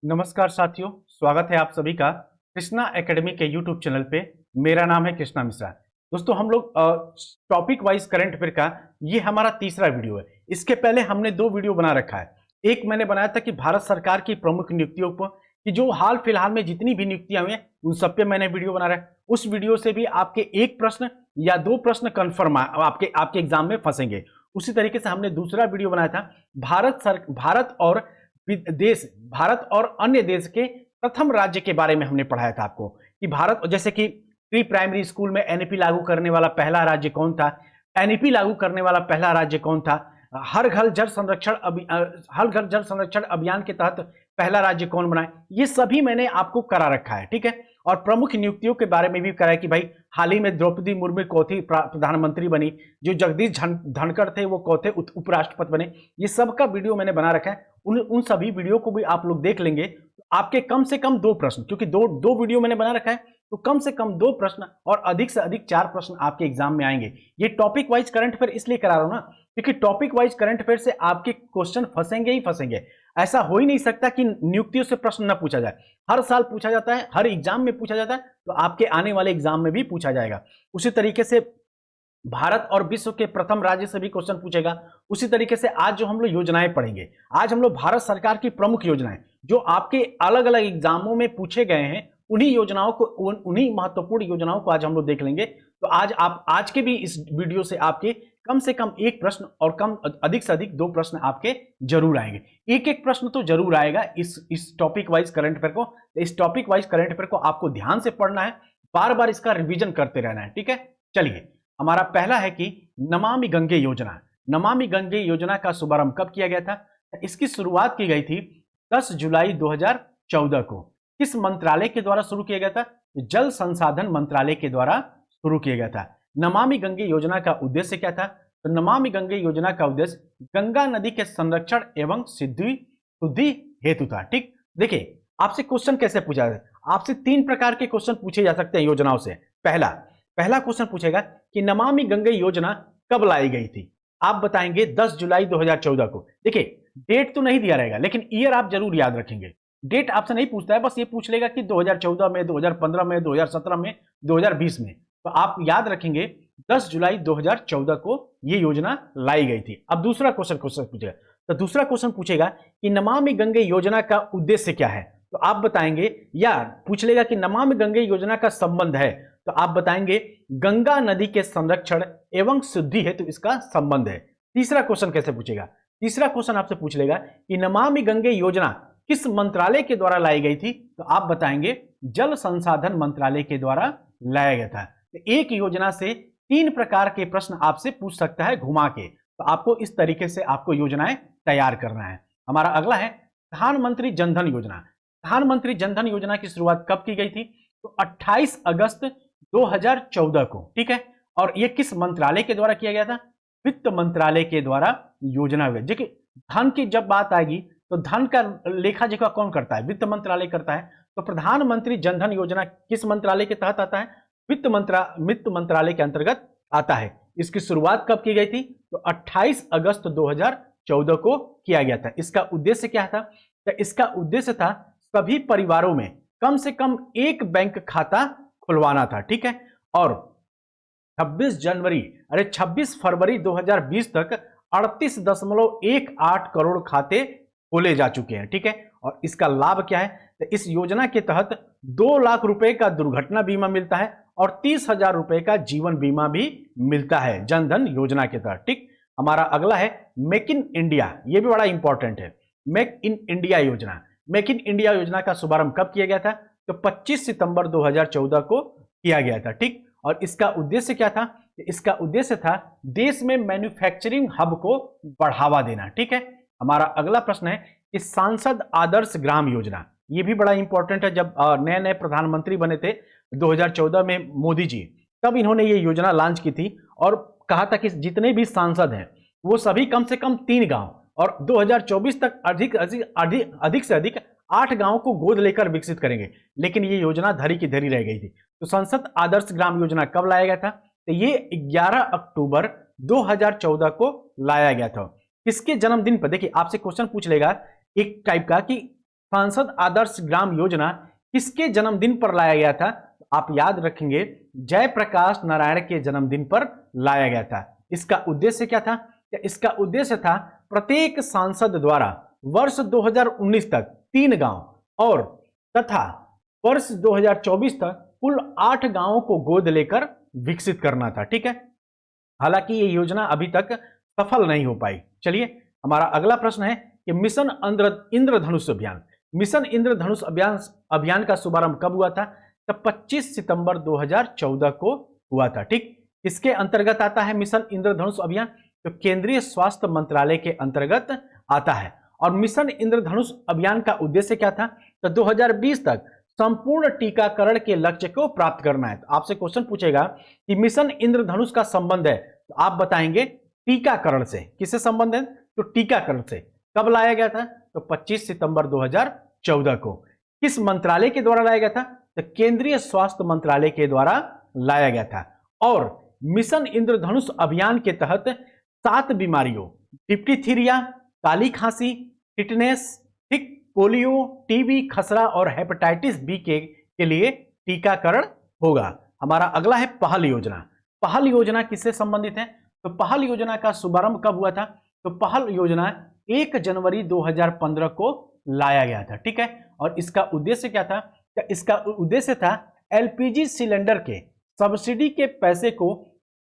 नमस्कार साथियों, स्वागत है आप सभी का कृष्णा एकेडमी के यूट्यूब चैनल पे। मेरा नाम है कृष्णा मिश्रा। दोस्तों, हम लोग टॉपिक वाइज करंट अफेयर का ये हमारा तीसरा वीडियो है। इसके पहले हमने दो वीडियो बना रखा है। एक मैंने बनाया था कि भारत सरकार की प्रमुख नियुक्तियों पर, कि जो हाल फिलहाल में जितनी भी नियुक्तियां हुई हैं उन सब पे मैंने वीडियो बना रहा है। उस वीडियो से भी आपके एक प्रश्न या दो प्रश्न कन्फर्म आपके आपके एग्जाम में फंसेंगे। उसी तरीके से हमने दूसरा वीडियो बनाया था भारत और अन्य देश के प्रथम राज्य के बारे में हमने पढ़ाया था आपको, कि भारत जैसे कि प्री प्राइमरी स्कूल में एनईपी लागू करने वाला पहला राज्य कौन था, एनईपी लागू करने वाला पहला राज्य कौन था, हर घर जल संरक्षण अभियान के तहत पहला राज्य कौन बना है, ये सभी मैंने आपको करा रखा है। ठीक है। और प्रमुख नियुक्तियों के बारे में भी करा है कि भाई हाल ही में द्रौपदी मुर्मू चौथी प्रधानमंत्री बनी, जो जगदीश धनखड़ थे वो चौथे उपराष्ट्रपति बने। ये सब का वीडियो मैंने बना रखा है। उन सभी वीडियो को भी आप लोग देख लेंगे तो आपके कम से कम दो प्रश्न, क्योंकि दो दो वीडियो मैंने बना रखा है, तो कम से कम दो प्रश्न और अधिक से अधिक चार प्रश्न आपके एग्जाम में आएंगे। ये टॉपिक वाइज करंट अफेयर इसलिए करा रहा हूं ना, क्योंकि टॉपिक वाइज करंट अफेयर से आपके क्वेश्चन फंसेंगे ही फंसेंगे। ऐसा हो ही नहीं सकता कि नियुक्तियों से प्रश्न न पूछा जाए। हर साल पूछा जाता है, हर एग्जाम में पूछा जाता है, तो आपके आने वाले एग्जाम में भी पूछा जाएगा। उसी तरीके से भारत और विश्व के प्रथम राज्य से भी क्वेश्चन पूछेगा। उसी तरीके से आज जो हम लोग योजनाएं पढ़ेंगे, आज हम लोग भारत सरकार की प्रमुख योजनाएं जो आपके अलग अलग एग्जामों में पूछे गए हैं, उन्हीं योजनाओं को, उन्हीं महत्वपूर्ण योजनाओं को आज हम लोग देख लेंगे। तो आज के भी इस वीडियो से आपके कम से कम एक प्रश्न और अधिक से अधिक दो प्रश्न आपके जरूर आएंगे। एक एक प्रश्न तो जरूर आएगा इस टॉपिक वाइज करंट अफेयर को। इस टॉपिक वाइज करंट अफेयर को आपको ध्यान से पढ़ना है, बार बार इसका रिवीजन करते रहना है। ठीक है। चलिए, हमारा पहला है कि नमामि गंगे योजना। नमामि गंगे योजना का शुभारंभ कब किया गया था? इसकी शुरुआत की गई थी 10 जुलाई 2014 को। किस मंत्रालय के द्वारा शुरू किया गया था? जल संसाधन मंत्रालय के द्वारा शुरू किया गया था। नमामि गंगे योजना का उद्देश्य क्या था? तो नमामि गंगे योजना का उद्देश्य गंगा नदी के संरक्षण एवं शुद्धि हेतु था। ठीक, देखिए आपसे क्वेश्चन कैसे पूछा जाए, आपसे तीन प्रकार के क्वेश्चन पूछे जा सकते हैं योजनाओं से। पहला क्वेश्चन पूछेगा कि नमामि गंगे योजना कब लाई गई थी? आप बताएंगे 10 जुलाई 2014 को। देखिए, डेट तो नहीं दिया रहेगा, लेकिन ईयर आप जरूर याद रखेंगे। डेट आपसे नहीं पूछता है, बस ये पूछ लेगा कि 2014 में, 2015 में, 2017 में, 2020 में। तो आप याद रखेंगे 10 जुलाई 2014 को ये योजना लाई गई थी। अब दूसरा क्वेश्चन पूछेगा, तो दूसरा क्वेश्चन पूछेगा कि नमामि गंगे योजना का उद्देश्य क्या है? तो आप बताएंगे, या पूछ लेगा कि नमामि गंगे योजना का संबंध है, तो आप बताएंगे गंगा नदी के संरक्षण एवं शुद्धि हेतु इसका संबंध है। तीसरा क्वेश्चन कैसे पूछेगा? तीसरा क्वेश्चन आपसे पूछ लेगा कि नमामि गंगे योजना किस मंत्रालय के द्वारा लाई गई थी? तो आप बताएंगे जल संसाधन मंत्रालय के द्वारा लाया गया था। तो एक योजना से तीन प्रकार के प्रश्न आपसे पूछ सकता है घुमा के। तो आपको इस तरीके से आपको योजनाएं तैयार करना है। हमारा अगला है प्रधानमंत्री जनधन योजना। प्रधानमंत्री जनधन योजना की शुरुआत कब की गई थी? तो 28 अगस्त 2014 को। ठीक है। और यह किस मंत्रालय के द्वारा किया गया था? वित्त मंत्रालय के द्वारा योजना हुई। देखिए, धन की जब बात आएगी तो धन का लेखा जोखा कौन करता है? वित्त मंत्रालय करता है। तो प्रधानमंत्री जनधन योजना किस मंत्रालय के तहत आता है? वित्त मंत्रालय के अंतर्गत आता है। इसकी शुरुआत कब की गई थी? तो 28 अगस्त 2014 को किया गया था। इसका उद्देश्य क्या था? तो इसका उद्देश्य था सभी परिवारों में कम से कम एक बैंक खाता खुलवाना था। ठीक है। और 26 फरवरी 2020 तक 38.18 करोड़ खाते खोले जा चुके हैं। ठीक है। और इसका लाभ क्या है? तो इस योजना के तहत 2 लाख रुपए का दुर्घटना बीमा मिलता है और 30,000 रुपए का जीवन बीमा भी मिलता है जनधन योजना के तहत। ठीक। हमारा अगला है मेक इन इंडिया। यह भी बड़ा इंपॉर्टेंट है। मेक इन इंडिया योजना। मेक इन इंडिया योजना का शुभारंभ कब किया गया था? तो 25 सितंबर 2014 को किया गया था। ठीक। और इसका उद्देश्य क्या था? इसका उद्देश्य था देश में मैन्युफैक्चरिंग हब को बढ़ावा देना। ठीक है। हमारा अगला प्रश्न है कि सांसद आदर्श ग्राम योजना। यह भी बड़ा इंपॉर्टेंट है। जब नए नए प्रधानमंत्री बने थे 2014 में मोदी जी, तब इन्होंने ये योजना लॉन्च की थी और कहा था कि जितने भी सांसद हैं वो सभी कम से कम 3 गांव और 2024 तक अधिक से अधिक 8 गांवों को गोद लेकर विकसित करेंगे। लेकिन ये योजना धरी की धरी रह गई थी। तो संसद आदर्श ग्राम योजना कब लाया गया था? तो ये 11 अक्टूबर 2014 को लाया गया था। किसके जन्मदिन पर? देखिए, आपसे क्वेश्चन पूछ लेगा एक टाइप का कि सांसद आदर्श ग्राम योजना किसके जन्मदिन पर लाया गया था? आप याद रखेंगे, जयप्रकाश नारायण के जन्मदिन पर लाया गया था। इसका उद्देश्य क्या था? इसका उद्देश्य था प्रत्येक सांसद द्वारा वर्ष 2019 तक 3 गांव और तथा वर्ष 2024 तक कुल 8 गांवों को गोद लेकर विकसित करना था। ठीक है, हालांकि ये योजना अभी तक सफल नहीं हो पाई। चलिए, हमारा अगला प्रश्न है कि मिशन इंद्रधनुष अभियान, मिशन इंद्रधनुष अभियान का शुभारंभ कब हुआ था? तब 25 सितंबर 2014 को हुआ था। ठीक, इसके अंतर्गत आता है मिशन इंद्रधनुष अभियान, तो केंद्रीय स्वास्थ्य मंत्रालय के अंतर्गत आता है। और मिशन इंद्रधनुष अभियान का उद्देश्य क्या था? तो 2020 तक संपूर्ण टीकाकरण के लक्ष्य को प्राप्त करना है। तो आपसे क्वेश्चन पूछेगा कि मिशन इंद्रधनुष का संबंध है, तो आप बताएंगे टीकाकरण से। किससे संबंध है? तो टीकाकरण से। कब लाया गया था? तो 25 सितंबर 2014 को। किस मंत्रालय के द्वारा लाया गया था? तो केंद्रीय स्वास्थ्य मंत्रालय के द्वारा लाया गया था। और मिशन इंद्रधनुष अभियान के तहत 7 बीमारियों, डिप्थीरिया, काली खांसी, टिटनेस, ठीक, पोलियो, टीबी, खसरा और हेपेटाइटिस बी के लिए टीकाकरण होगा। हमारा अगला है पहल योजना। पहल योजना किससे संबंधित है? तो पहल योजना का शुभारंभ कब हुआ था? तो पहल योजना 1 जनवरी 2015 को लाया गया था। ठीक है, और इसका उद्देश्य क्या था? इसका उद्देश्य था एलपीजी सिलेंडर के सब्सिडी के पैसे को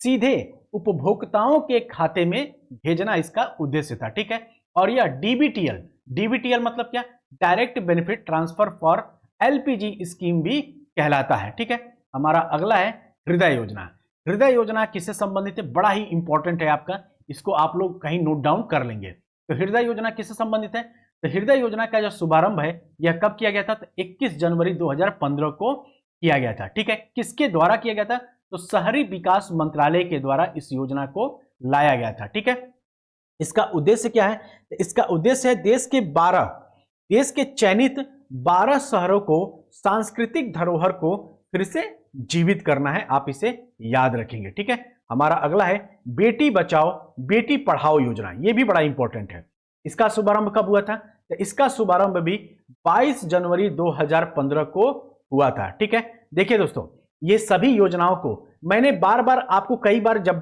सीधे उपभोक्ताओं के खाते में भेजना इसका उद्देश्य था। ठीक है, और यह डीबीटीएल मतलब क्या? Direct benefit transfer for LPG scheme भी कहलाता है। ठीक है, हमारा अगला है हृदय योजना। हृदय योजना किससे संबंधित है? बड़ा ही इंपॉर्टेंट है आपका, इसको आप लोग कहीं नोट डाउन कर लेंगे। तो हृदय योजना किससे संबंधित है? तो हृदय योजना का जो शुभारंभ है यह कब किया गया था? तो 21 जनवरी 2015 को किया गया था। ठीक है, किसके द्वारा किया गया था? तो शहरी विकास मंत्रालय के द्वारा इस योजना को लाया गया था। ठीक है, इसका उद्देश्य क्या है? इसका उद्देश्य है देश के चयनित 12 शहरों को सांस्कृतिक धरोहर को फिर से जीवित करना है। आप इसे याद रखेंगे। ठीक है, हमारा अगला है बेटी बचाओ बेटी पढ़ाओ योजना। यह भी बड़ा इंपॉर्टेंट है। इसका शुभारंभ कब हुआ था? तो इसका शुभारंभ भी 22 जनवरी 2015 को हुआ था। ठीक है, देखिए दोस्तों, ये सभी योजनाओं को मैंने बार बार आपको कई बार जब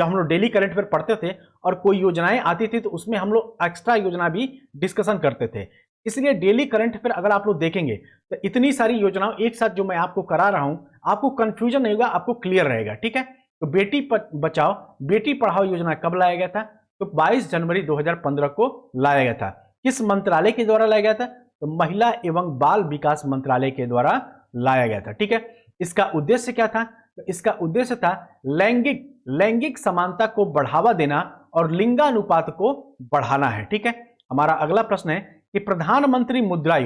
हम लोग डेली करंट अफेयर पढ़ते थे और कोई योजनाएं आती थी तो उसमें हम लोग एक्स्ट्रा योजना भी डिस्कशन करते थे। इसलिए डेली करंट अफेयर अगर आप लोग देखेंगे तो इतनी सारी योजनाओं एक साथ जो मैं आपको करा रहा हूं, आपको कंफ्यूजन नहीं होगा, आपको क्लियर रहेगा। ठीक है, तो बेटी बचाओ बेटी पढ़ाओ योजना कब लाया गया था? तो 22 जनवरी 2015 को लाया गया था। किस मंत्रालय के द्वारा लाया गया था? तो महिला एवं बाल विकास मंत्रालय के द्वारा लाया गया था। ठीक है, इसका उद्देश्य क्या था? तो इसका उद्देश्य था लैंगिक समानता को बढ़ावा देना और लिंगानुपात को बढ़ाना है। ठीक है, हमारा अगला प्रश्न है कि प्रधानमंत्री मुद्रा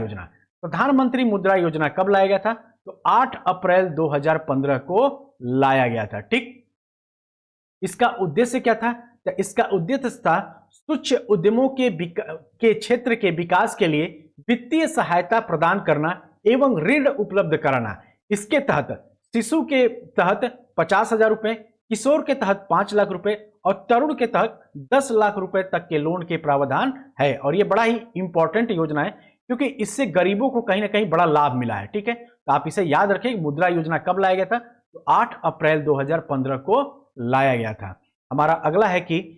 योजना कब लाया गया था? तो 8 अप्रैल 2015 को लाया गया था। ठीक, इसका उद्देश्य क्या था? तो इसका उद्देश्य था सूक्ष्म उद्यमों के क्षेत्र के विकास के लिए वित्तीय सहायता प्रदान करना एवं ऋण उपलब्ध कराना। इसके तहत शिशु के तहत 50,000 रुपए, किशोर के तहत 5 लाख रुपए और तरुण के तहत 10 लाख रुपए तक के लोन के प्रावधान है। और ये बड़ा ही इंपॉर्टेंट योजना है क्योंकि इससे गरीबों को कहीं ना कहीं बड़ा लाभ मिला है। ठीक है, तो आप इसे याद रखें। मुद्रा योजना कब लाया गया था? तो 8 अप्रैल 2015 को लाया गया था। हमारा अगला है कि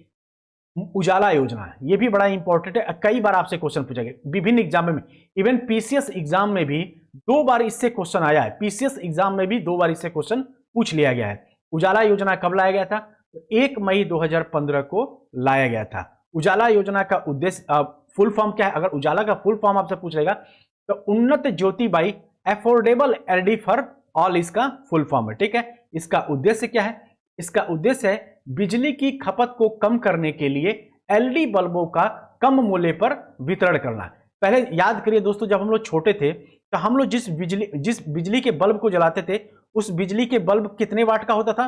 उजाला योजना, ये भी बड़ा इंपॉर्टेंट है। कई बार आपसे क्वेश्चन पूछेंगे विभिन्न एग्जाम में, इवन पीसीएस एग्जाम में भी 2 बार इससे क्वेश्चन आया है। पीसीएस एग्जाम में भी 2 बार इससे क्वेश्चन पूछ लिया गया है। उजाला योजना कब लाया गया था? तो 1 मई 2015 को लाया गया था। उजाला योजना का उद्देश्य फुल फॉर्म क्या है? अगर उजाला का फुल फॉर्म आपसे पूछ लेगा तो Unnat Jyoti by affordable LED for all इसका फुल फॉर्म है। ठीक है, इसका उद्देश्य क्या है? इसका उद्देश्य है बिजली की खपत को कम करने के लिए एलईडी बल्बों का कम मूल्य पर वितरण करना। पहले याद करिए दोस्तों, जब हम लोग छोटे थे तो हम लोग जिस बिजली के बल्ब को जलाते थे उस बिजली के बल्ब कितने वाट का होता था?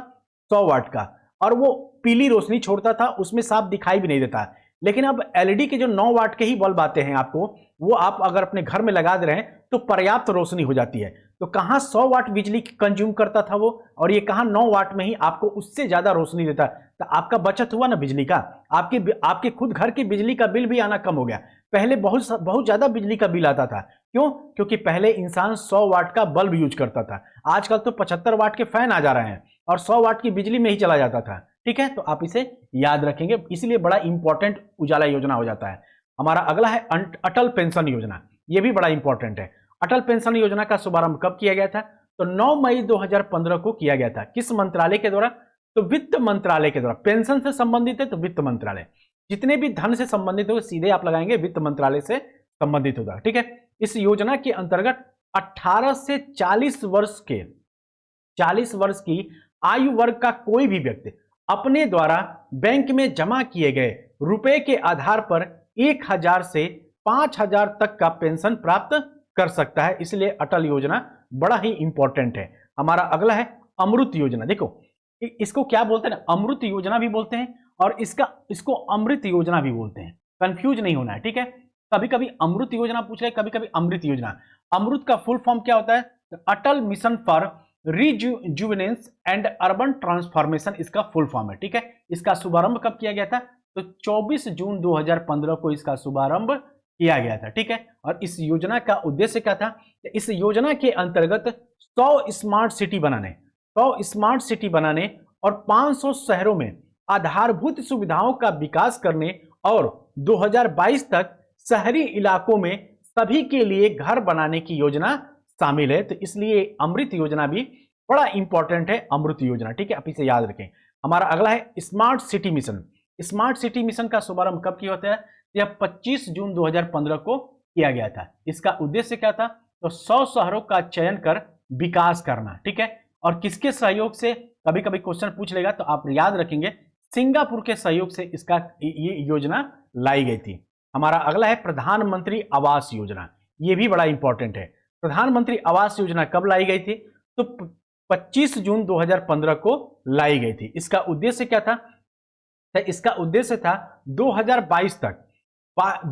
100 वाट का, और वो पीली रोशनी छोड़ता था, उसमें साफ दिखाई भी नहीं देता। लेकिन अब एलईडी के जो 9 वाट के ही बल्ब आते हैं आपको, वो आप अगर अपने घर में लगा दे रहे हैं तो पर्याप्त रोशनी हो जाती है। तो कहां 100 वाट बिजली कंज्यूम करता था वो, और ये कहां 9 वाट में ही आपको उससे ज्यादा रोशनी देता। तो आपका बचत हुआ ना बिजली का, आपके खुद घर की बिजली का बिल भी आना कम हो गया। पहले बहुत ज्यादा बिजली का बिल आता था। क्यों? क्योंकि पहले इंसान 100 वाट का बल्ब यूज करता था, आजकल तो 75 वाट के फैन आ जा रहे हैं और 100 वाट की बिजली में ही चला जाता था। ठीक है, तो आप इसे याद रखेंगे, इसलिए बड़ा इंपॉर्टेंट उजाला योजना हो जाता है। हमारा अगला है अटल पेंशन योजना, यह भी बड़ा इंपॉर्टेंट है। अटल पेंशन योजना का शुभारंभ कब किया गया था? तो 9 मई 2015 को किया गया था। किस मंत्रालय के द्वारा? तो वित्त मंत्रालय के द्वारा। पेंशन से संबंधित है तो वित्त मंत्रालय, जितने भी धन से संबंधित हो सीधे आप लगाएंगे वित्त मंत्रालय से संबंधित होगा। ठीक है, इस योजना के अंतर्गत 18 से 40 वर्ष की आयु वर्ग का कोई भी व्यक्ति अपने द्वारा बैंक में जमा किए गए रुपए के आधार पर 1000 से 5000 तक का पेंशन प्राप्त कर सकता है। इसलिए अटल योजना बड़ा ही इंपॉर्टेंट है। हमारा अगला है अमृत योजना। देखो इसको क्या बोलते हैं ना, अमृत योजना भी बोलते हैं और इसको अमृत योजना भी बोलते हैं, कंफ्यूज नहीं होना है। ठीक है, कभी कभी अमृत योजना पूछ रहे, कभी कभी अमृत योजना। अमृत का फुल फॉर्म क्या होता है? Atal mission for rejuvenation and urban transformation इसका फुल फॉर्म है। ठीक है, इसका शुभारंभ कब किया गया था? तो 24 जून 2015 को इसका शुभारंभ किया गया था। ठीक है, और इस योजना का उद्देश्य क्या था? इस योजना के अंतर्गत 100 स्मार्ट सिटी बनाने और 500 शहरों में आधारभूत सुविधाओं का विकास करने और 2022 तक शहरी इलाकों में सभी के लिए घर बनाने की योजना शामिल है। तो इसलिए अमृत योजना भी बड़ा इंपॉर्टेंट है, अमृत योजना। ठीक है, आप इसे याद रखें। हमारा अगला है smart city mission. Smart city mission का शुभारंभ कब किया होता है? यह 25 जून 2015 को किया गया था। इसका उद्देश्य क्या था? तो 100 शहरों का चयन कर विकास करना। ठीक है, और किसके सहयोग से? कभी कभी क्वेश्चन पूछ लेगा तो आप याद रखेंगे, सिंगापुर के सहयोग से इसका ये योजना लाई गई थी। हमारा अगला है प्रधानमंत्री आवास योजना। ये भी बड़ा इंपॉर्टेंट है। प्रधानमंत्री आवास योजना कब लाई गई थी? तो 25 जून 2015 को लाई गई थी। इसका उद्देश्य क्या था? तो इसका उद्देश्य था 2022 तक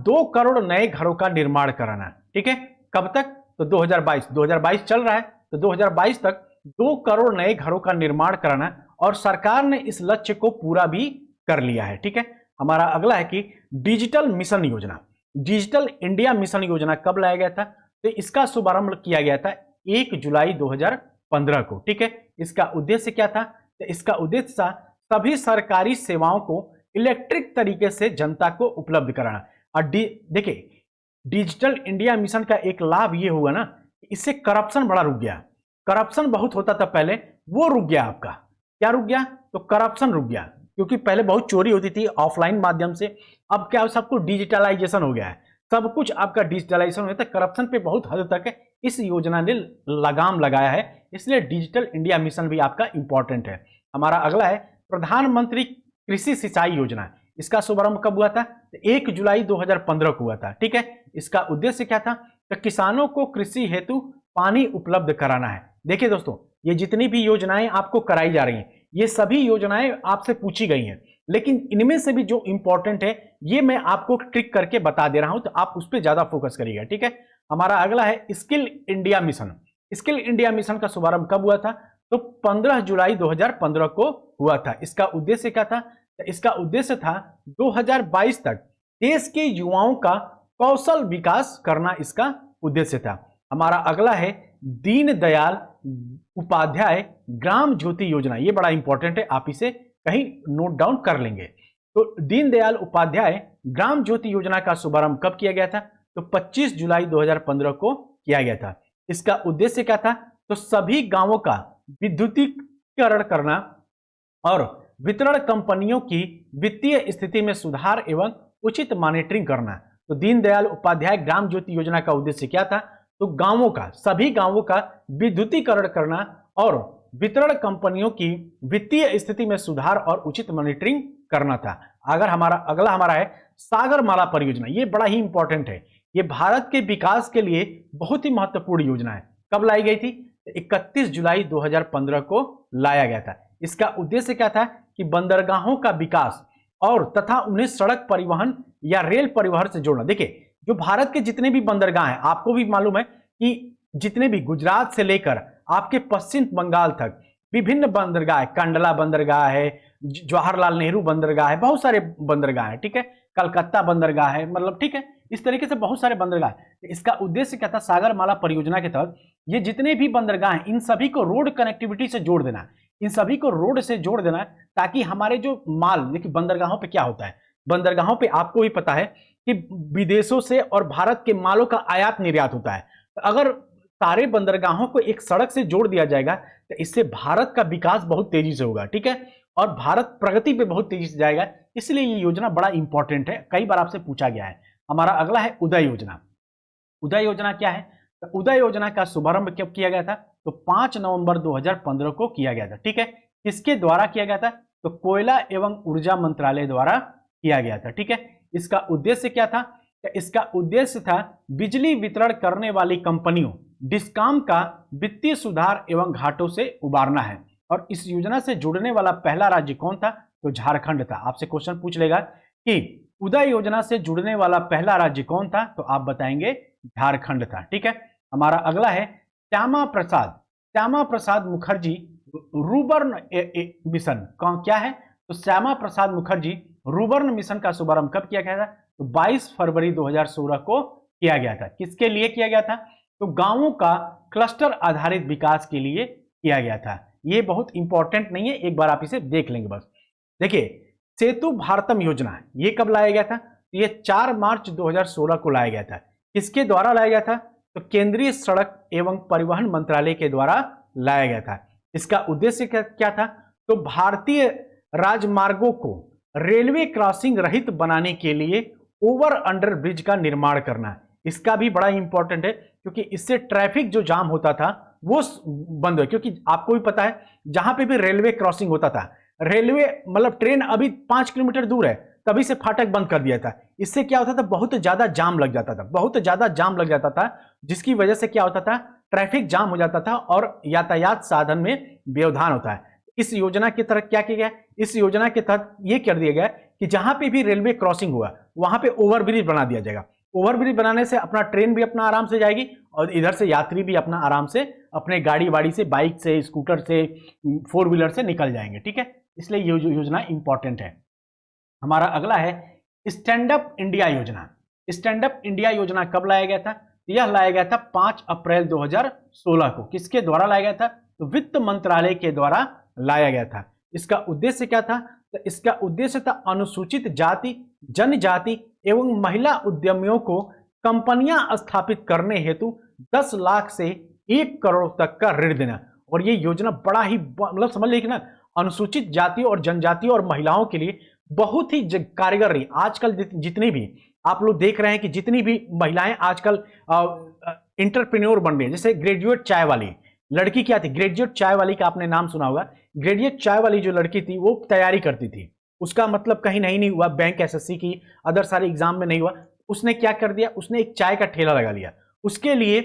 2 करोड़ नए घरों का निर्माण कराना। ठीक है, कब तक? तो 2022 चल रहा है, तो 2022 तक 2 करोड़ नए घरों का निर्माण कराना, और सरकार ने इस लक्ष्य को पूरा भी कर लिया है। ठीक है, हमारा अगला है कि डिजिटल मिशन योजना। डिजिटल इंडिया मिशन योजना कब लाया गया था? तो इसका शुभारंभ किया गया था 1 जुलाई 2015 को। ठीक है, इसका उद्देश्य क्या था? तो इसका उद्देश्य था सभी सरकारी सेवाओं को इलेक्ट्रिक तरीके से जनता को उपलब्ध कराना। और देखिए डिजिटल इंडिया मिशन का एक लाभ ये हुआ ना, इससे करप्शन बड़ा रुक गया। करप्शन बहुत होता था पहले, वो रुक गया। आपका क्या रुक गया? तो करप्शन रुक गया, क्योंकि पहले बहुत चोरी होती थी ऑफलाइन माध्यम से। अब क्या सब कुछ डिजिटलाइजेशन हो गया है, सब कुछ आपका डिजिटलाइजेशन होता है। करप्शन पे बहुत हद तक इस योजना ने लगाम लगाया है, इसलिए डिजिटल इंडिया मिशन भी आपका इंपॉर्टेंट है। हमारा अगला है प्रधानमंत्री कृषि सिंचाई योजना। इसका शुभारंभ कब हुआ था? 1 जुलाई 2015 को हुआ था। ठीक है, इसका उद्देश्य क्या था? तो किसानों को कृषि हेतु पानी उपलब्ध कराना है। देखिए दोस्तों, ये जितनी भी योजनाएं आपको कराई जा रही हैं, ये सभी योजनाएं आपसे पूछी गई हैं, लेकिन इनमें से भी जो इंपॉर्टेंट है ये मैं आपको ट्रिक करके बता दे रहा हूं, तो आप उस पर ज्यादा फोकस करिएगा। ठीक है, हमारा अगला है skill India mission. Skill India mission का शुभारंभ कब हुआ था? तो 15 जुलाई 2015 को हुआ था। इसका उद्देश्य क्या था? इसका उद्देश्य था 2022 तक देश के युवाओं का कौशल विकास करना, इसका उद्देश्य था। हमारा अगला है दीनदयाल उपाध्याय ग्राम ज्योति योजना। ये बड़ा इंपॉर्टेंट है, आप इसे कहीं नोट डाउन कर लेंगे। तो दीनदयाल उपाध्याय ग्राम ज्योति योजना का शुभारंभ कब किया गया था? तो 25 जुलाई 2015 को किया गया था। इसका उद्देश्य क्या था? तो सभी गांवों का विद्युतीकरण करना और वितरण कंपनियों की वित्तीय स्थिति में सुधार एवं उचित मॉनिटरिंग करना। तो दीनदयाल उपाध्याय ग्राम ज्योति योजना का उद्देश्य क्या था? तो गांवों का, सभी गांवों का विद्युतीकरण करना और वितरण कंपनियों की वित्तीय स्थिति में सुधार और उचित मॉनिटरिंग करना था। अगर अगला हमारा है सागरमाला परियोजना। ये बड़ा ही इंपॉर्टेंट है, ये भारत के विकास के लिए बहुत ही महत्वपूर्ण योजना है। कब लाई गई थी? 31 जुलाई 2015 को लाया गया था। इसका उद्देश्य क्या था? कि बंदरगाहों का विकास और तथा उन्हें सड़क परिवहन या रेल परिवहन से जोड़ना। देखिए जो भारत के जितने भी बंदरगाह हैं, आपको भी मालूम है कि जितने भी गुजरात से लेकर आपके पश्चिम बंगाल तक विभिन्न बंदरगाह है, कंडला बंदरगाह है, जवाहरलाल नेहरू बंदरगाह है, बहुत सारे बंदरगाह है। ठीक है, कलकत्ता बंदरगाह है, मतलब ठीक है, इस तरीके से बहुत सारे बंदरगाह। इसका उद्देश्य क्या था, सागरमाला परियोजना के तहत ये जितने भी बंदरगाह हैं इन सभी को रोड कनेक्टिविटी से जोड़ देना, इन सभी को रोड से जोड़ देना, ताकि हमारे जो माल, देखिए बंदरगाहों पे क्या होता है, बंदरगाहों पे आपको भी पता है कि विदेशों से और भारत के मालों का आयात निर्यात होता है। तो अगर सारे बंदरगाहों को एक सड़क से जोड़ दिया जाएगा तो इससे भारत का विकास बहुत तेजी से होगा, ठीक है, और भारत प्रगति पे बहुत तेजी से जाएगा। इसलिए ये योजना बड़ा इंपॉर्टेंट है, कई बार आपसे पूछा गया है। हमारा अगला है उदय योजना। उदय योजना क्या है, तो उदय योजना का शुभारंभ कब किया गया था, तो 5 नवंबर 2015 को किया गया था, ठीक है। किसके द्वारा किया गया था, तो कोयला एवं ऊर्जा मंत्रालय द्वारा किया गया था, ठीक है। इसका उद्देश्य क्या था, तो इसका उद्देश्य था बिजली वितरण करने वाली कंपनियों डिस्कॉम का वित्तीय सुधार एवं घाटों से उबारना है। और इस योजना से जुड़ने वाला पहला राज्य कौन था, तो झारखंड था। आपसे क्वेश्चन पूछ लेगा कि उदय योजना से जुड़ने वाला पहला राज्य कौन था, तो आप बताएंगे झारखंड था, ठीक है। हमारा अगला है श्यामा प्रसाद। श्यामा प्रसाद मुखर्जी रूबर्न मिशन क्या है, तो श्यामा प्रसाद मुखर्जी रूबर्न मिशन का शुभारंभ कब किया गया था, तो 22 फरवरी 2016 को किया गया था। किसके लिए किया गया था, तो गांवों का क्लस्टर आधारित विकास के लिए किया गया था। ये बहुत इंपॉर्टेंट नहीं है, एक बार आप इसे देख लेंगे बस। देखिए सेतु भारतम योजना ये कब लाया गया था, ये 4 मार्च 2016 को लाया गया था। किसके द्वारा लाया गया था, तो केंद्रीय सड़क एवं परिवहन मंत्रालय के द्वारा लाया गया था। इसका उद्देश्य क्या था, तो भारतीय राजमार्गों को रेलवे क्रॉसिंग रहित बनाने के लिए ओवर अंडर ब्रिज का निर्माण करना। इसका भी बड़ा इंपॉर्टेंट है, क्योंकि इससे ट्रैफिक जो जाम होता था वो बंद हो, क्योंकि आपको भी पता है जहां पे भी रेलवे क्रॉसिंग होता था, रेलवे मतलब ट्रेन अभी 5 किलोमीटर दूर है तभी से फाटक बंद कर दिया था। इससे क्या होता था, बहुत ज्यादा जाम लग जाता था, बहुत ज्यादा जाम लग जाता था, जिसकी वजह से क्या होता था, ट्रैफिक जाम हो जाता था और यातायात साधन में व्यवधान होता है। इस योजना के तहत क्या किया गया, इस योजना के तहत यह कर दिया गया कि जहां पे भी रेलवे क्रॉसिंग हुआ वहां पे ओवरब्रिज बना दिया जाएगा। ओवरब्रिज बनाने से अपना ट्रेन भी अपना आराम से जाएगी और इधर से यात्री भी अपना आराम से अपने गाड़ी वाड़ी से, बाइक से, स्कूटर से, 4 व्हीलर से निकल जाएंगे, ठीक है। इसलिए ये योजना इंपॉर्टेंट है। हमारा अगला है स्टैंड अप इंडिया योजना। स्टैंड अप इंडिया योजना कब लाया गया था, यह लाया गया था 5 अप्रैल 2016 को। किसके द्वारा लाया गया था, तो वित्त मंत्रालय के द्वारा लाया गया था। इसका उद्देश्य क्या था, तो इसका उद्देश्य था अनुसूचित जाति, जनजाति एवं महिला उद्यमियों को कंपनियां स्थापित करने हेतु 10 लाख से 1 करोड़ तक का ऋण देना। और ये योजना बड़ा ही मतलब समझ लीजिए ना, अनुसूचित जाति और जनजाति और महिलाओं के लिए बहुत ही कारगर रही। आजकल जितनी भी आप लोग देख रहे हैं कि जितनी भी महिलाएं आजकल इंटरप्रेन्योर बन रही है, जैसे ग्रेजुएट चाय वाली लड़की क्या थी, ग्रेजुएट चाय वाली का आपने नाम सुना होगा। ग्रेजुएट चाय वाली जो लड़की थी वो तैयारी करती थी, उसका मतलब कहीं नहीं हुआ, बैंक एसएससी की अदर सारे एग्जाम में नहीं हुआ, उसने क्या कर दिया, उसने एक चाय का ठेला लगा लिया। उसके लिए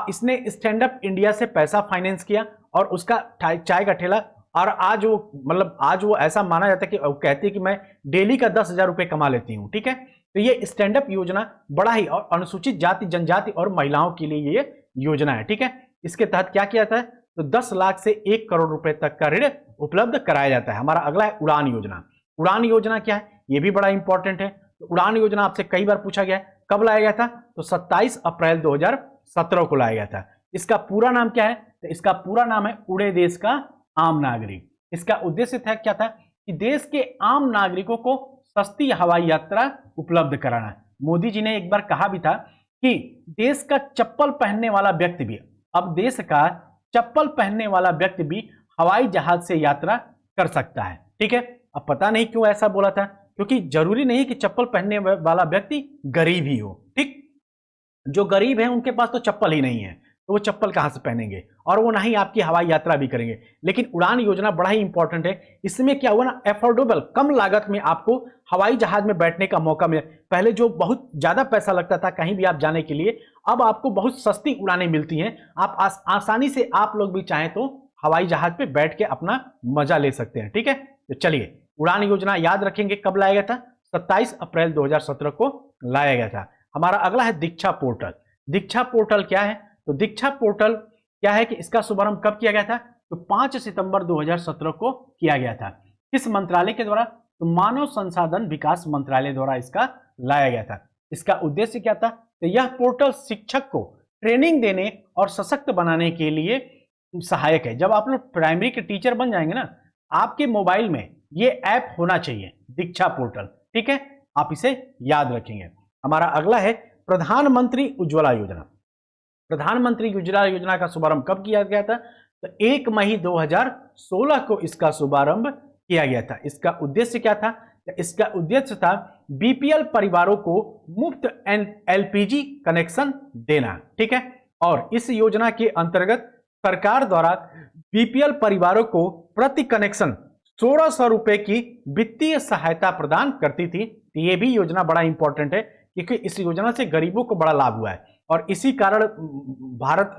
इसने स्टैंड अप इंडिया से पैसा फाइनेंस किया और उसका चाय का ठेला, और आज वो ऐसा माना जाता है कि वो कहती है कि मैं डेली का 10,000 रुपए कमा लेती हूं, ठीक है। तो ये स्टैंड अप योजना बड़ा ही और अनुसूचित जाति, जनजाति और महिलाओं के लिए ये योजना है, ठीक है। इसके तहत क्या किया जाता है, तो 10 लाख से 1 करोड़ रुपए तक का ऋण उपलब्ध कराया जाता है। हमारा अगला है उड़ान योजना। उड़ान योजना क्या है, ये भी बड़ा इंपॉर्टेंट है। तो उड़ान योजना आपसे कई बार पूछा गया है, कब लाया गया था, तो 27 अप्रैल 2017 को लाया गया था। इसका पूरा नाम क्या है, तो इसका पूरा नाम है उड़े देश का आम नागरिक। इसका उद्देश्य था क्या था, कि देश के आम नागरिकों को सस्ती हवाई यात्रा उपलब्ध कराना। मोदी जी ने एक बार कहा भी था कि देश का चप्पल पहनने वाला व्यक्ति भी, अब देश का चप्पल पहनने वाला व्यक्ति भी हवाई जहाज से यात्रा कर सकता है, ठीक है। अब पता नहीं क्यों ऐसा बोला था, क्योंकि जरूरी नहीं कि चप्पल पहनने वाला व्यक्ति गरीब ही हो, ठीक। जो गरीब है उनके पास तो चप्पल ही नहीं है, तो वो चप्पल कहां से पहनेंगे, और वो ना ही आपकी हवाई यात्रा भी करेंगे। लेकिन उड़ान योजना बड़ा ही इंपॉर्टेंट है। इसमें क्या हुआ ना, एफोर्डेबल, कम लागत में आपको हवाई जहाज में बैठने का मौका मिले। पहले जो बहुत ज्यादा पैसा लगता था कहीं भी आप जाने के लिए, अब आपको बहुत सस्ती उड़ानें मिलती हैं। आप आसानी से आप लोग भी चाहें तो हवाई जहाज पे बैठ के अपना मजा ले सकते हैं, ठीक है। तो चलिए, उड़ान योजना याद रखेंगे कब लाया गया था, 27 अप्रैल 2017 को लाया गया था। हमारा अगला है दीक्षा पोर्टल। दीक्षा पोर्टल क्या है, तो दीक्षा पोर्टल क्या है कि इसका शुभारंभ कब किया गया था, तो 5 सितंबर 2017 को किया गया था। किस मंत्रालय के द्वारा, तो मानव संसाधन विकास मंत्रालय द्वारा इसका लाया गया था। इसका उद्देश्य क्या था? तो यह पोर्टल शिक्षक को ट्रेनिंग देने और सशक्त बनाने के लिए सहायक है। जब आप लोग प्राइमरी के टीचर बन जाएंगे ना, आपके मोबाइल में ये ऐप होना चाहिए, दीक्षा पोर्टल, ठीक है, आप इसे याद रखेंगे। हमारा अगला है प्रधानमंत्री उज्ज्वला योजना। प्रधानमंत्री उज्ज्वला योजना का शुभारंभ कब किया गया था? तो 1 मई 2016 को इसका शुभारंभ किया गया था। इसका उद्देश्य क्या था? इसका उद्देश्य था बीपीएल परिवारों को मुफ्त एलपीजी कनेक्शन देना, ठीक है। और इस योजना के अंतर्गत सरकार द्वारा बीपीएल परिवारों को प्रति कनेक्शन 1600 रुपए की वित्तीय सहायता प्रदान करती थी। ये भी योजना बड़ा इंपॉर्टेंट है क्योंकि इस योजना से गरीबों को बड़ा लाभ हुआ है और इसी कारण भारत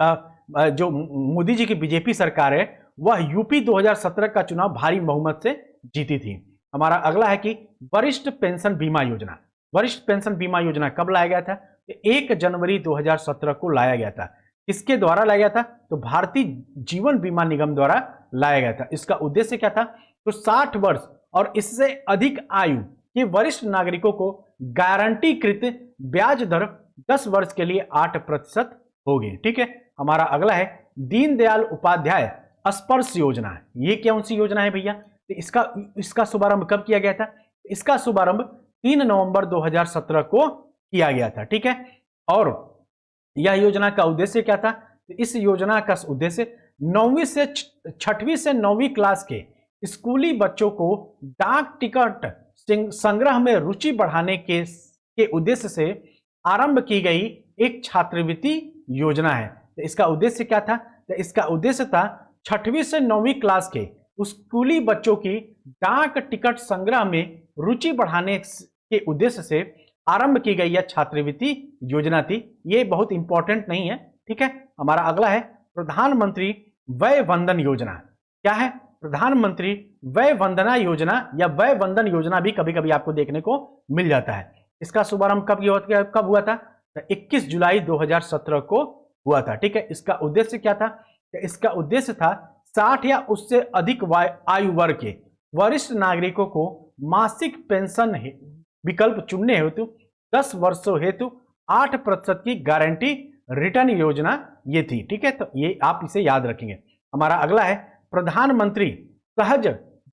जो मोदी जी की बीजेपी सरकार है वह यूपी 2017 का चुनाव भारी बहुमत से जीती थी। हमारा अगला है कि वरिष्ठ पेंशन बीमा योजना। वरिष्ठ पेंशन बीमा योजना कब लाया गया था? 1 जनवरी 2017 को लाया गया था। किसके द्वारा लाया गया था? तो भारतीय जीवन बीमा निगम द्वारा लाया गया था। इसका उद्देश्य क्या था? तो 60 वर्ष और इससे अधिक आयु के वरिष्ठ नागरिकों को गारंटीकृत ब्याज दर 10 वर्ष के लिए 8% होगी, ठीक है। हमारा अगला है दीनदयाल उपाध्याय स्पर्श योजना। ये कौन सी योजना है भैया? इसका शुभारंभ कब किया गया था? इसका शुभारंभ 3 नवंबर 2017 को किया गया था, ठीक है। और यह योजना का उद्देश्य क्या था? इस योजना का उद्देश्य 9वीं से 6वीं से 9वीं क्लास के स्कूली बच्चों को डाक टिकट संग्रह में रुचि बढ़ाने के उद्देश्य से आरंभ की गई एक छात्रवृत्ति योजना है। तो इसका उद्देश्य क्या था? तो इसका उद्देश्य था 6वीं से 9वीं क्लास के स्कूली बच्चों की डाक टिकट संग्रह में रुचि बढ़ाने के उद्देश्य से आरंभ की गई यह छात्रवृत्ति योजना थी। ये बहुत इंपॉर्टेंट नहीं है, ठीक है। हमारा अगला है प्रधानमंत्री वय वंदन योजना। क्या है? प्रधानमंत्री वय वंदना योजना या वय वंदन योजना भी कभी कभी आपको देखने को मिल जाता है। इसका शुभारंभ कब हुआ था? 21 जुलाई 2017 को हुआ था, ठीक है। इसका उद्देश्य क्या था? इसका उद्देश्य था 60 या उससे अधिक आयु वर्ग के वरिष्ठ नागरिकों को मासिक पेंशन विकल्प चुनने हेतु 10 वर्षों हेतु 8% की गारंटी रिटर्न योजना ये थी, ठीक है। तो ये आप इसे याद रखेंगे। हमारा अगला है प्रधानमंत्री सहज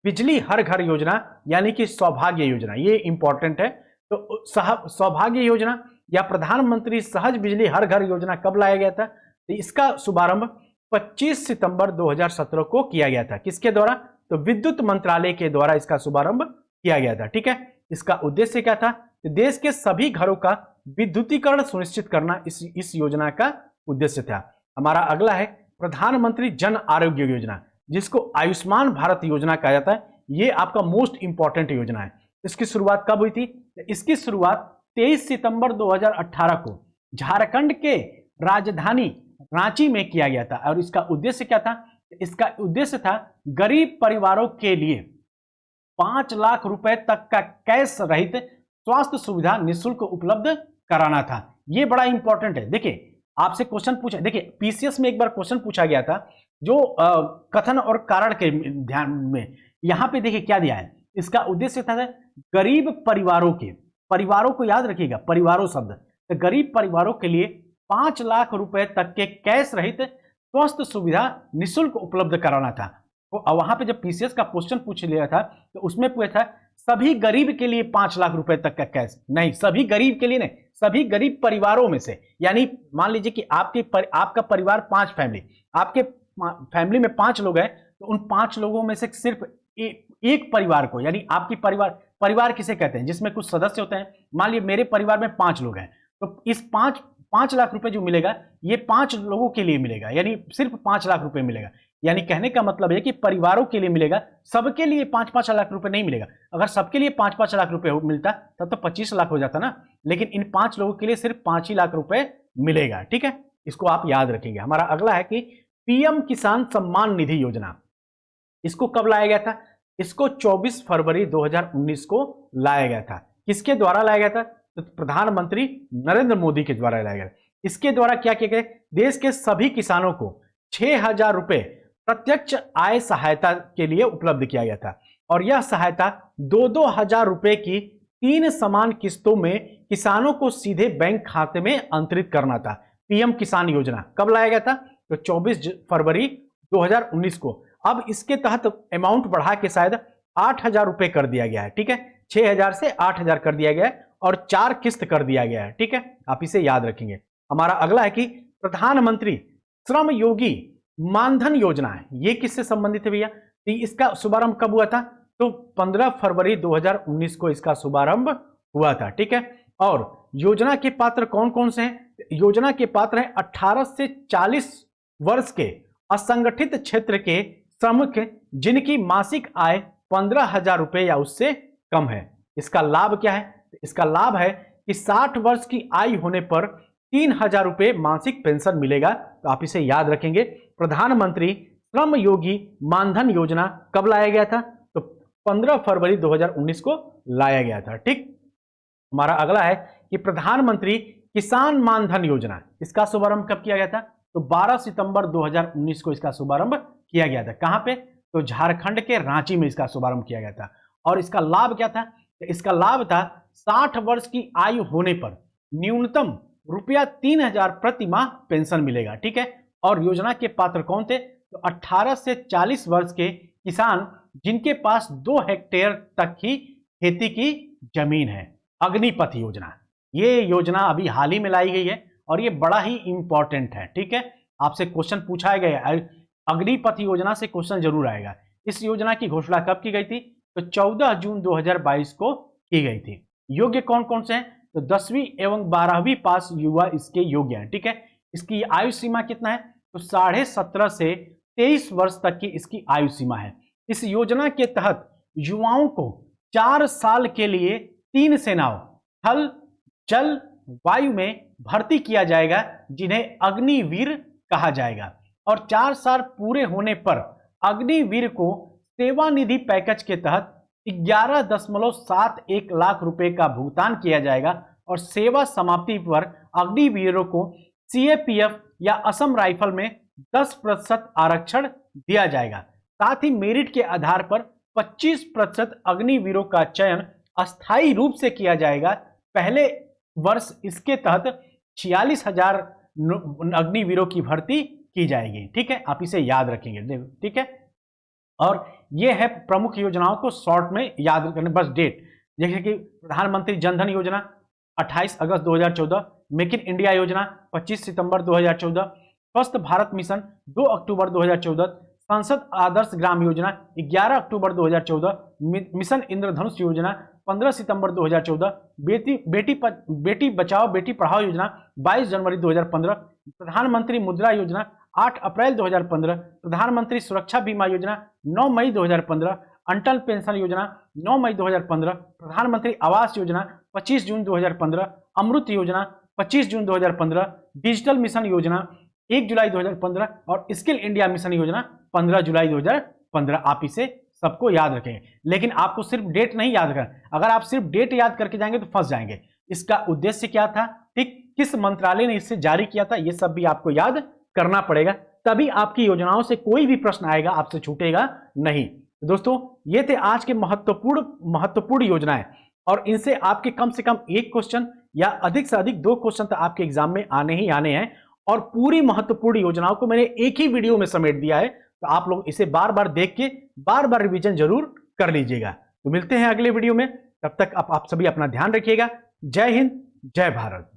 बिजली हर घर योजना यानी कि सौभाग्य योजना। ये इंपॉर्टेंट है। तो सौभाग्य योजना या प्रधानमंत्री सहज बिजली हर घर योजना कब लाया गया था? तो इसका शुभारंभ 25 सितंबर 2017 को किया गया था। किसके द्वारा? तो विद्युत मंत्रालय के द्वारा इसका शुभारंभ किया गया था, ठीक है। इसका उद्देश्य क्या था? तो देश के सभी घरों का विद्युतीकरण सुनिश्चित करना इस योजना का उद्देश्य था। हमारा अगला है प्रधानमंत्री जन आरोग्य योजना, जिसको आयुष्मान भारत योजना कहा जाता है। ये आपका मोस्ट इंपॉर्टेंट योजना है। इसकी शुरुआत कब हुई थी? इसकी शुरुआत 23 सितंबर 2018 को झारखंड के राजधानी रांची में किया गया था। और इसका उद्देश्य क्या था? इसका उद्देश्य था गरीब परिवारों के लिए 5 लाख रुपए तक का कैश रहित स्वास्थ्य सुविधा निःशुल्क उपलब्ध कराना था। यह बड़ा इंपॉर्टेंट है। देखिए आपसे क्वेश्चन पूछा, देखिए पीसीएस में एक बार क्वेश्चन पूछा गया था जो कथन और कारण के ध्यान में, यहां पे देखिए क्या दिया है। इसका उद्देश्य था गरीब परिवारों को याद रखिएगा, परिवारों शब्द, तो गरीब परिवारों के लिए 5 लाख रुपए तक के कैश रहित स्वास्थ्य सुविधा निःशुल्क उपलब्ध कराना था। तो वहां पे जब पीसीएस का क्वेश्चन पूछ लिया था तो उसमें पूछा था सभी गरीब के लिए 5 लाख रुपए तक का कैश, नहीं सभी गरीब के लिए नहीं, सभी गरीब परिवारों में से। यानी मान लीजिए कि आपका परिवार 5 फैमिली, आपके फैमिली में 5 लोग हैं, तो उन 5 लोगों में से सिर्फ एक परिवार को, यानी आपकी परिवार किसे कहते हैं? जिसमें कुछ सदस्य होते हैं। मान लीजिए मेरे परिवार में 5 लोग हैं, तो इस 5 लाख रुपए जो मिलेगा ये 5 लोगों के लिए मिलेगा, यानी सिर्फ 5 लाख रुपए मिलेगा। यानी कहने का मतलब है कि परिवारों के लिए मिलेगा, सबके लिए 5-5 लाख रुपए नहीं मिलेगा। अगर सबके लिए 5-5 लाख रुपए मिलता तब तो 25 लाख हो जाता ना, लेकिन इन 5 लोगों के लिए सिर्फ 5 ही लाख रुपए मिलेगा, ठीक है। इसको आप याद रखेंगे। हमारा अगला है कि पीएम किसान सम्मान निधि योजना। इसको कब लाया गया था? इसको 24 फरवरी 2019 को लाया गया था। किसके द्वारा लाया गया था? तो प्रधानमंत्री नरेंद्र मोदी के द्वारा लाया गया। इसके द्वारा क्या किया गया? देश के सभी किसानों को 6,000 रुपए प्रत्यक्ष आय सहायता के लिए उपलब्ध किया गया था। और यह सहायता 2-2 हजार रुपए की 3 समान किस्तों में किसानों को सीधे बैंक खाते में अंतरित करना था। पीएम किसान योजना कब लाया गया था? तो 24 फरवरी 2019 को। अब इसके तहत अमाउंट बढ़ा के शायद 8,000 रुपए कर दिया गया है, ठीक है। 6,000 से 8,000 कर दिया गया है और 4 किस्त कर दिया गया है, ठीक है। आप इसे याद रखेंगे। हमारा अगला है कि प्रधानमंत्री श्रम योगी मानधन योजना है, ये किससे संबंधित है भैया? इसका शुभारंभ कब हुआ था? तो 15 फरवरी 2019 को इसका शुभारंभ हुआ था, ठीक है। और योजना के पात्र कौन कौन से हैं? योजना के पात्र हैं 18 से 40 वर्ष के असंगठित क्षेत्र के श्रमिक जिनकी मासिक आय 15,000 रुपए या उससे कम है। इसका लाभ क्या है? इसका लाभ है कि 60 वर्ष की आयु होने पर 3,000 रुपए मासिक पेंशन मिलेगा। तो आप इसे याद रखेंगे। प्रधानमंत्री श्रम योगी मानधन योजना कब लाया गया था? तो 15 फरवरी 2019 को लाया गया था, ठीक। हमारा अगला है कि प्रधानमंत्री किसान मानधन योजना, इसका शुभारंभ कब किया गया था? तो 12 सितंबर 2019 को इसका शुभारंभ किया गया था। कहां पे? तो झारखंड के रांची में इसका शुभारंभ किया गया था। और इसका लाभ क्या था? इसका लाभ था 60 वर्ष की आयु होने पर न्यूनतम रुपया 3,000 प्रति माह पेंशन मिलेगा, ठीक है। और योजना के पात्र कौन थे? तो 18 से 40 वर्ष के किसान जिनके पास 2 हेक्टेयर तक की खेती की जमीन है। अग्निपथ योजना, ये योजना अभी हाल ही में लाई गई है और ये बड़ा ही इंपॉर्टेंट है, ठीक है। आपसे क्वेश्चन पूछा गया है, अग्निपथ योजना से क्वेश्चन जरूर आएगा। इस योजना की घोषणा कब की गई थी? तो 14 जून 2022 को की गई थी। योग्य कौन कौन से हैं? तो 10वीं एवं 12वीं पास युवा इसके योग्य हैं, ठीक है। इसकी आयु सीमा कितना है? तो 17.5 से 23 वर्ष तक की इसकी आयु सीमा है। इस योजना के तहत युवाओं को 4 साल के लिए 3 सेनाओं थल, जल, वायु में भर्ती किया जाएगा जिन्हें अग्निवीर कहा जाएगा। और 4 साल पूरे होने पर अग्निवीर को सेवानिधि पैकेज के तहत 11.71 लाख रुपए का भुगतान किया जाएगा और सेवा समाप्ति पर अग्निवीरों को सीएपीएफ या असम राइफल में 10% आरक्षण दिया जाएगा। साथ ही मेरिट के आधार पर 25% अग्निवीरों का चयन अस्थायी रूप से किया जाएगा। पहले वर्ष इसके तहत 46,000 अग्निवीरों की भर्ती की जाएगी, ठीक है। आप इसे याद रखेंगे, ठीक है। और ये है प्रमुख योजनाओं को शॉर्ट में याद करने, बस डेट। जैसे कि प्रधानमंत्री जनधन योजना 28 अगस्त 2014, मेक इन इंडिया योजना 25 सितंबर 2014, स्वस्थ भारत मिशन 2 अक्टूबर 2014, संसद आदर्श ग्राम योजना 11 अक्टूबर 2014, मिशन इंद्रधनुष योजना 15 सितंबर 2014, बेटी बचाओ बेटी पढ़ाओ योजना 22 जनवरी 2015, प्रधानमंत्री मुद्रा योजना 8 अप्रैल 2015, प्रधानमंत्री सुरक्षा बीमा योजना 9 मई 2015, अटल पेंशन योजना 9 मई 2015, प्रधानमंत्री आवास योजना 25 जून 2015, अमृत योजना 25 जून 2015, डिजिटल मिशन योजना 1 जुलाई 2015 और स्किल इंडिया मिशन योजना 15 जुलाई 2015। आप इसे सबको याद रखेंगे, लेकिन आपको सिर्फ डेट नहीं याद करना। अगर आप सिर्फ डेट याद करके जाएंगे तो फंस जाएंगे। इसका उद्देश्य क्या था, ठीक, किस मंत्रालय ने इसे जारी किया था, ये सब भी आपको याद करना पड़ेगा, तभी आपकी योजनाओं से कोई भी प्रश्न आएगा आपसे छूटेगा नहीं। दोस्तों, ये थे आज के महत्वपूर्ण योजनाएं और इनसे आपके कम से कम 1 क्वेश्चन या अधिक से अधिक 2 क्वेश्चन तो आपके एग्जाम में आने ही आने हैं। और पूरी महत्वपूर्ण योजनाओं को मैंने एक ही वीडियो में समेट दिया है, तो आप लोग इसे बार बार देख के बार बार रिवीजन जरूर कर लीजिएगा। तो मिलते हैं अगले वीडियो में, तब तक आप सभी अपना ध्यान रखिएगा। जय हिंद, जय भारत।